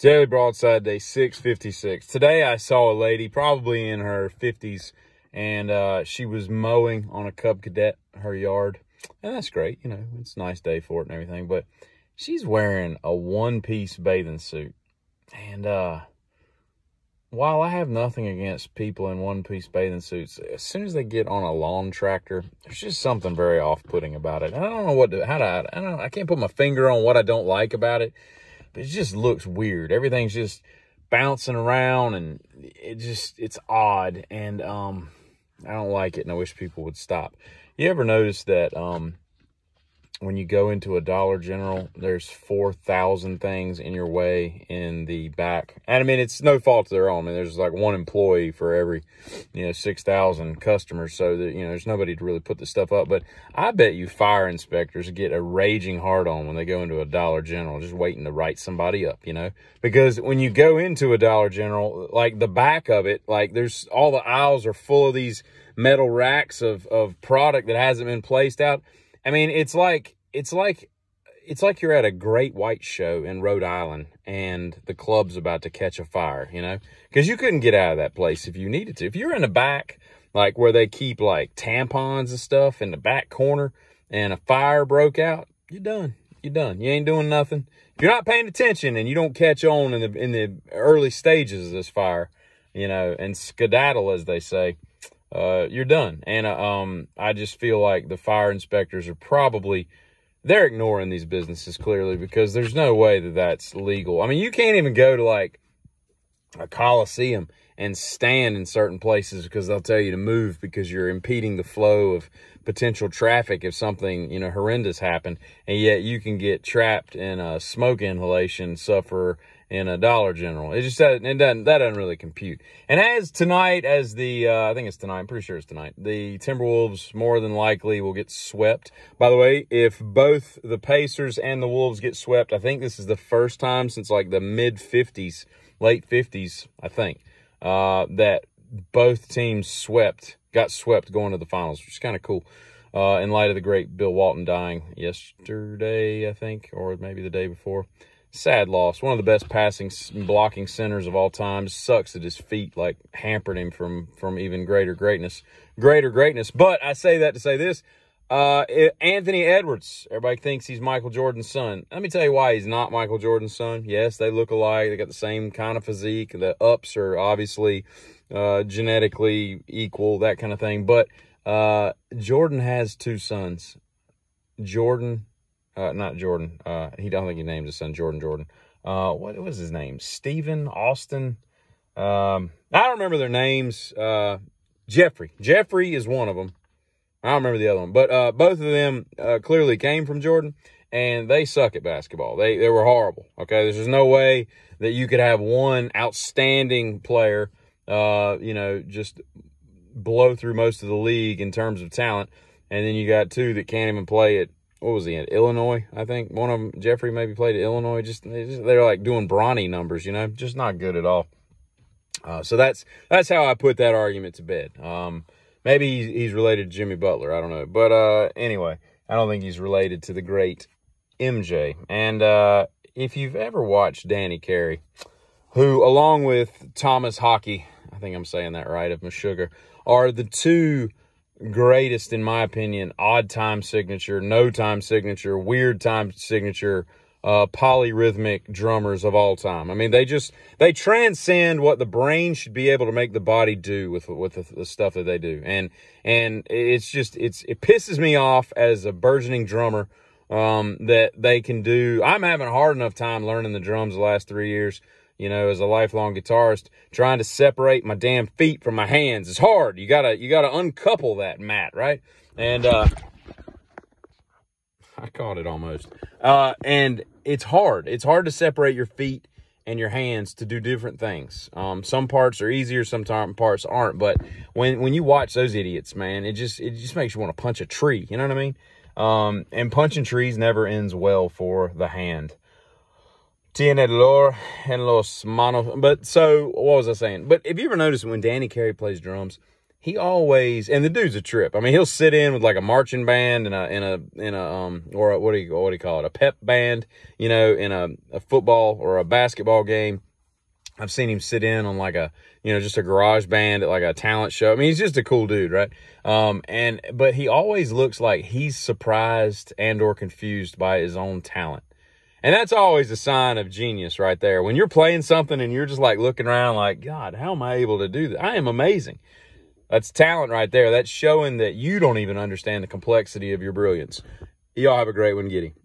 Daily Broadside, day 656. Today I saw a lady, probably in her 50s, and she was mowing on a Cub Cadet, her yard. And that's great, you know, it's a nice day for it and everything. But she's wearing a one-piece bathing suit. And while I have nothing against people in one-piece bathing suits, as soon as they get on a lawn tractor, there's just something very off-putting about it. I don't know I can't put my finger on what I don't like about it. It just looks weird. Everything's just bouncing around, and it's odd, and I don't like it, and I wish people would stop. You ever notice that when you go into a Dollar General, there's 4,000 things in your way in the back? And I mean, it's no fault of their own. I mean, there's like one employee for every, 6,000 customers. So that, there's nobody to really put the stuff up. But I bet you fire inspectors get a raging hard on when they go into a Dollar General, just waiting to write somebody up, because when you go into a Dollar General, like the back of it, like there's all the aisles are full of these metal racks of product that hasn't been placed out. I mean, it's like you're at a great white show in Rhode Island and the club's about to catch a fire, because you couldn't get out of that place if you needed to. If you're in the back, like where they keep like tampons and stuff in the back corner, and a fire broke out, you're done. You're done. You ain't doing nothing. If you're not paying attention and you don't catch on in the early stages of this fire, and skedaddle, as they say, you're done. And I just feel like the fire inspectors are they're ignoring these businesses clearly, because there's no way that that's legal. I mean, you can't even go to like a Coliseum and stand in certain places because they'll tell you to move because you're impeding the flow of potential traffic if something, horrendous happened. And yet you can get trapped in a smoke inhalation, suffer in a Dollar General. That doesn't really compute. And I think it's tonight, I'm pretty sure it's tonight, the Timberwolves more than likely will get swept. By the way, if both the Pacers and the Wolves get swept, I think this is the first time since like the mid-50s, late 50s, I think, that both teams got swept going to the finals, which is kind of cool. In light of the great Bill Walton dying yesterday, I think, or maybe the day before. Sad loss. One of the best passing and blocking centers of all time. Sucks that his feet hampered him from even greater greatness. But I say that to say this. Anthony Edwards. Everybody thinks he's Michael Jordan's son. Let me tell you why he's not Michael Jordan's son. Yes, they look alike. They got the same kind of physique. The ups are obviously genetically equal, that kind of thing. But Jordan has two sons. Not Jordan. He don't think he named his son Jordan. What was his name? Stephen, Austin. I don't remember their names. Jeffrey. Jeffrey is one of them. I don't remember the other one. But both of them clearly came from Jordan, and they suck at basketball. They were horrible. Okay, there's just no way that you could have one outstanding player, just blow through most of the league in terms of talent, and then you got two that can't even play at, what was he at? Illinois, I think. One of them, Jeffrey, maybe played at Illinois. They're like doing brawny numbers, just not good at all. So that's how I put that argument to bed. Maybe he's related to Jimmy Butler. I don't know. But anyway, I don't think he's related to the great MJ. And if you've ever watched Danny Carey, who, along with Thomas Hockey, I think I'm saying that right, of Meshuggah, are the two greatest, in my opinion, odd time signature, no time signature, weird time signature, polyrhythmic drummers of all time. I mean, they transcend what the brain should be able to make the body do with the stuff that they do. And it pisses me off as a burgeoning drummer, that they can do. I'm having a hard enough time learning the drums the last 3 years, as a lifelong guitarist, trying to separate my damn feet from my hands. It's hard. You gotta uncouple that mat, right? And, I caught it almost. And it's hard. It's hard to separate your feet and your hands to do different things. Some parts are easier, some parts aren't. But when you watch those idiots, man, it just makes you want to punch a tree. You know what I mean? And punching trees never ends well for the hand. Tiene dolor en los manos. But so, what was I saying? But if you ever notice when Danny Carey plays drums, he always, and the dude's a trip. I mean, he'll sit in with like a marching band or what do you call it? A pep band, you know, in a football or a basketball game. I've seen him sit in on like just a garage band at like a talent show. I mean, he's just a cool dude, right? But he always looks like he's surprised and or confused by his own talent. And that's always a sign of genius right there. When you're playing something and you're just like looking around like, God, how am I able to do that? I am amazing. That's talent right there. That's showing that you don't even understand the complexity of your brilliance. Y'all have a great one, Giddy.